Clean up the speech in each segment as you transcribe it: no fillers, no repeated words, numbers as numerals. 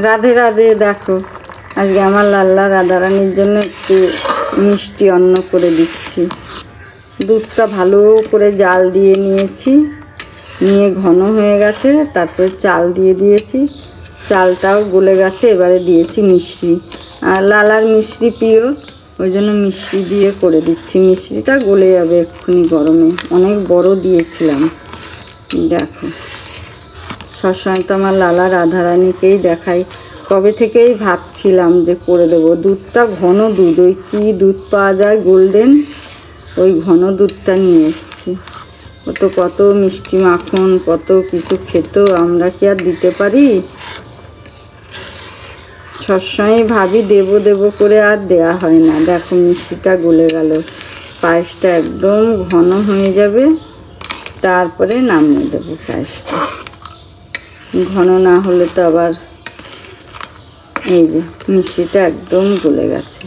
রাধে রাধে। দেখো আজকে আমার লাল্লা রাধারানীর জন্য একটু মিষ্টি অন্ন করে দিচ্ছি। দুধটা ভালো করে জাল দিয়ে নিয়েছি, নিয়ে ঘন হয়ে গেছে, তারপরে চাল দিয়ে দিয়েছি, চালটাও গলে গেছে, এবারে দিয়েছি মিশ্রি। আর লালার মিশ্রি প্রিয়, ওই জন্য মিশ্রি দিয়ে করে দিচ্ছি। মিশ্রিটা গলে যাবে এক্ষুনি গরমে, অনেক বড় দিয়েছিলাম। দেখো সবসময় তো আমার লালা রাধারানীকেই দেখাই, কবে থেকেই ভাবছিলাম যে করে দেবো। দুধটা ঘন দুধ, ওই কী দুধ পাওয়া যায় গোল্ডেন, ওই ঘন দুধটা নিয়ে এসেছি। ও তো কত মিষ্টি মাখন কত কিছু খেত, আমরা কি আর দিতে পারি? সবসময় ভাবি দেবো দেবো করে আর দেয়া হয় না। দেখো মিষ্টিটা গলে গেল, পায়েসটা একদম ঘন হয়ে যাবে, তারপরে নামিয়ে দেবো পায়েসটা। ঘন না হলে তো আবার, এই যে মিষ্টিটা একদম গলে গেছে,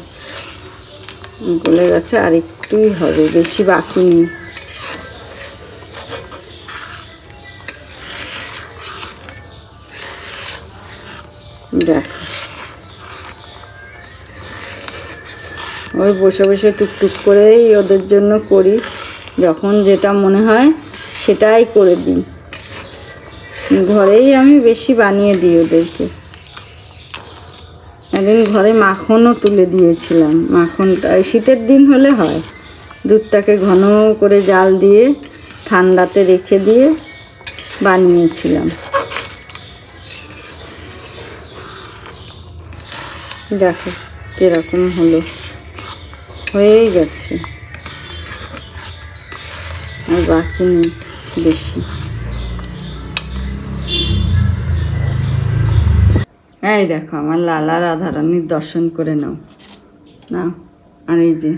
গলে গেছে, আর একটুই হবে, বেশি বাকি নেই। দেখো ওই বসে বসে টুকটুক করেই ওদের জন্য করি, যখন যেটা মনে হয় সেটাই করে দিই। ঘরেই আমি বেশি বানিয়ে দিই ওদেরকে। একদিন ঘরে মাখনও তুলে দিয়েছিলাম। মাখনটা শীতের দিন হলে হয়, দুধটাকে ঘন করে জাল দিয়ে ঠান্ডাতে রেখে দিয়ে বানিয়েছিলাম। দেখো কীরকম হলো, হয়েই গেছে, আর বাকি নেই বেশি। এই দেখো আমার লালা রাধারানীর দর্শন করে নাও না। আর এই যে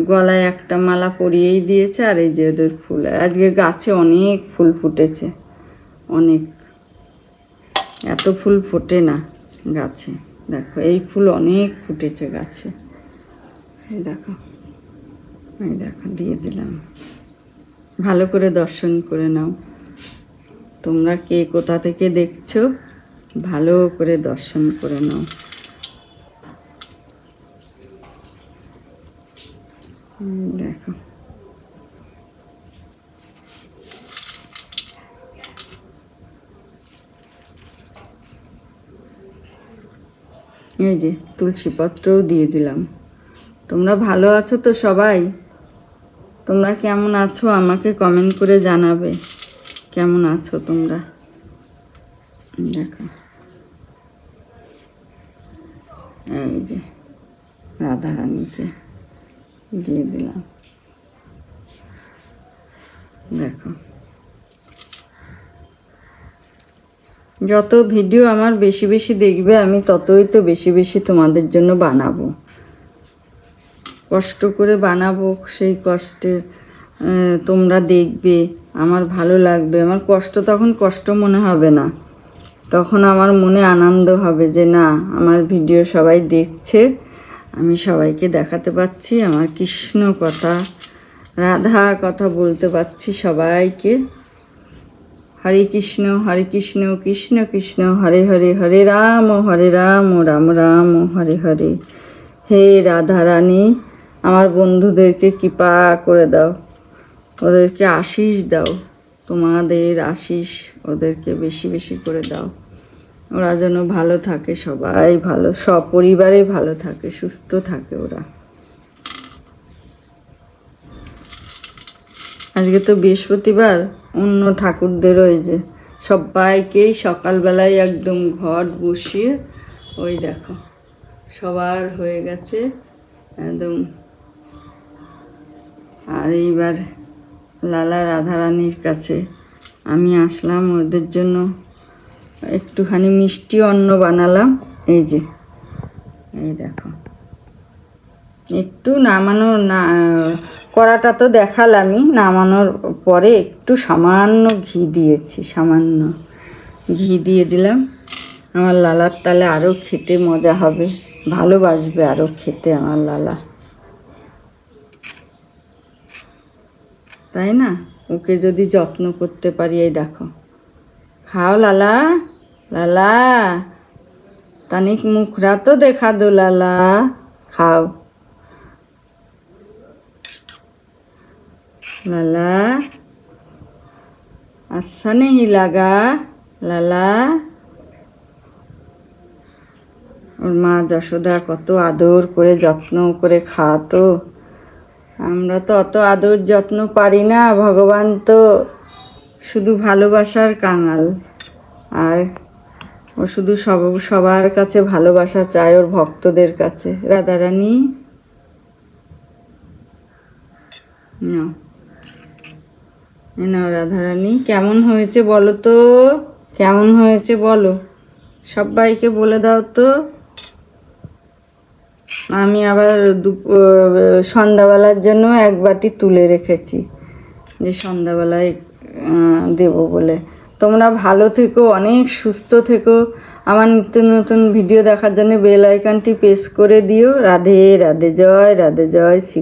গলায় একটা মালা পরিয়েই দিয়েছে, আর এই যে ওদের ফুল, আজকে গাছে অনেক ফুল ফুটেছে, অনেক, এত ফুল ফোটে না গাছে। দেখো এই ফুল অনেক ফুটেছে গাছে, এই দেখো, এই দেখো দিয়ে দিলাম। ভালো করে দর্শন করে নাও। তোমরা কে কোথা থেকে দেখছো, ভালো করে দর্শন করে নাও। দেখো এই যে তুলসী পত্রও দিয়ে দিলাম। তোমরা ভালো আছো তো সবাই? তোমরা কেমন আছো আমাকে কমেন্ট করে জানাবে, কেমন আছো তোমরা। দেখো এই যে রাধারানীকে দিয়ে দিলাম। দেখো যত ভিডিও আমার বেশি বেশি দেখবে, আমি ততই তো বেশি বেশি তোমাদের জন্য বানাবো, কষ্ট করে বানাবো। সেই কষ্টে তোমরা দেখবে, আমার ভালো লাগবে। আমার কষ্ট তখন কষ্ট মনে হবে না, তখন আমার মনে আনন্দ হবে যে না, আমার ভিডিও সবাই দেখছে, আমি সবাইকে দেখাতে পাচ্ছি, আমার কৃষ্ণ কথা রাধা কথা বলতে পারছি সবাইকে। হরে কৃষ্ণ কৃষ্ণ কৃষ্ণ হরে হরে, হরে রাম রাম রাম হরে হরে। হে রাধারানী, আমার বন্ধুদেরকে কৃপা করে দাও, ওদেরকে আশিস দাও, তোমাদের আশিস ওদেরকে বেশি বেশি করে দাও। ওরা যেন ভালো থাকে, সবাই ভালো, সপরিবারে ভালো থাকে, সুস্থ থাকে ওরা। আজকে তো বৃহস্পতিবার, অন্য ঠাকুরদেরও এই যে সবাইকেই সকালবেলায় একদম ঘট বসিয়ে, ওই দেখো সবার হয়ে গেছে একদম। আর এইবার লালা রাধারানীর কাছে আমি আসলাম, ওদের জন্য একটুখানি মিষ্টি অন্ন বানালাম। এই যে এই দেখো, একটু নামানোর না, কড়াটা তো দেখালামই, নামানোর পরে একটু সামান্য ঘি দিয়েছি, সামান্য ঘি দিয়ে দিলাম। আমার লালার তালে আরও খেতে মজা হবে, ভালোবাসবে আরও খেতে আমার লালা, তাই না? ওকে যদি যত্ন করতে পারি। এই দেখো, খাও লালা, লালা तनिक मुखरा तो देखा दो लाला। खाओ लाला, अच्छा नहीं लगा लाला? ওর মা যশোদা কত আদর করে যত্ন করে খাওয়াতো। আমরা তো অত আদর যত্ন পারি না। ভগবান তো শুধু ভালোবাসার কাঙাল, আর ও শুধু সবার কাছে ভালোবাসা চায়, ওর ভক্তদের কাছে। রাধারানী নাও, নাও রাধারানী। কেমন হয়েছে বলো তো, কেমন হয়েছে বলো, সবাইকে বলে দাও তো। আমি আবার সন্ধ্যাবেলার জন্য এক বাটি তুলে রেখেছি, যে সন্ধ্যাবেলায় দেব বলে। তোমরা ভালো থেকো, অনেক সুস্থ থেকো। আমার নিত্য নতুন ভিডিও দেখার জন্য বেল আইকনটি প্রেস করে দিও। রাধে রাধে, জয় রাধে, জয় শ্রী।